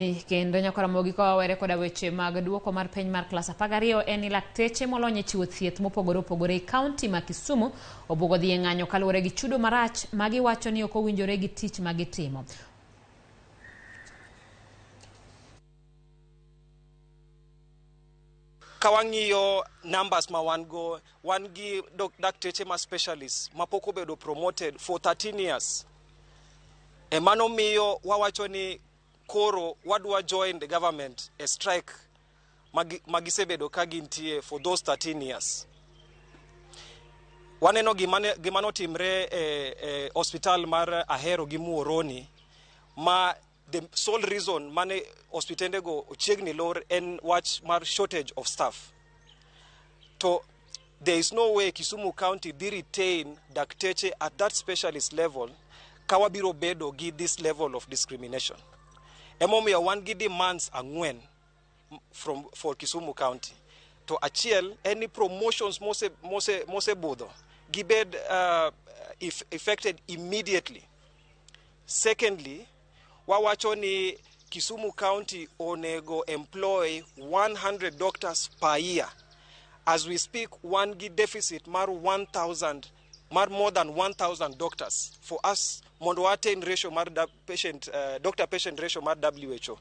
Kendo nyaka Ramogi ko wawere koda weche mag duoko mar piny mar klas 12 en ni lakteche molony e chiwo thieth mopogore opogore e kaunti ma Kisumu obuogo dhi e ng'anyo kaluwore gi chudo marach ma giwacho ni ok owinjore gi tich ma gitimo. Kawang'iyo numbers ma wan gi dakteche ma specialist ma pok obedo promoted for 13 years. E mano miyo wawacho ni koro wadwa join the government a strike magisebedo ka gintie for those 13 years. Waneno gima notimre e hospital mar Ahero gi Muoroni ma the sole reason mane hospitende go ochiegni lor en wach mar shortage of staff. So there is no way Kisumu County did retain dakteche at that specialist level kawabiro bedo gi this level of discrimination. Emomiyo wan gi demands ang'wen for Kisumu County. To achiel, any promotions mose budho gibed affected immediately. Secondly, wawacho ni Kisumu County onego employ 100 doctors per year. As we speak, one gi deficit mar more than 1,000 doctors for us mondo attain ratio mar doctor-patient ratio mar WHO.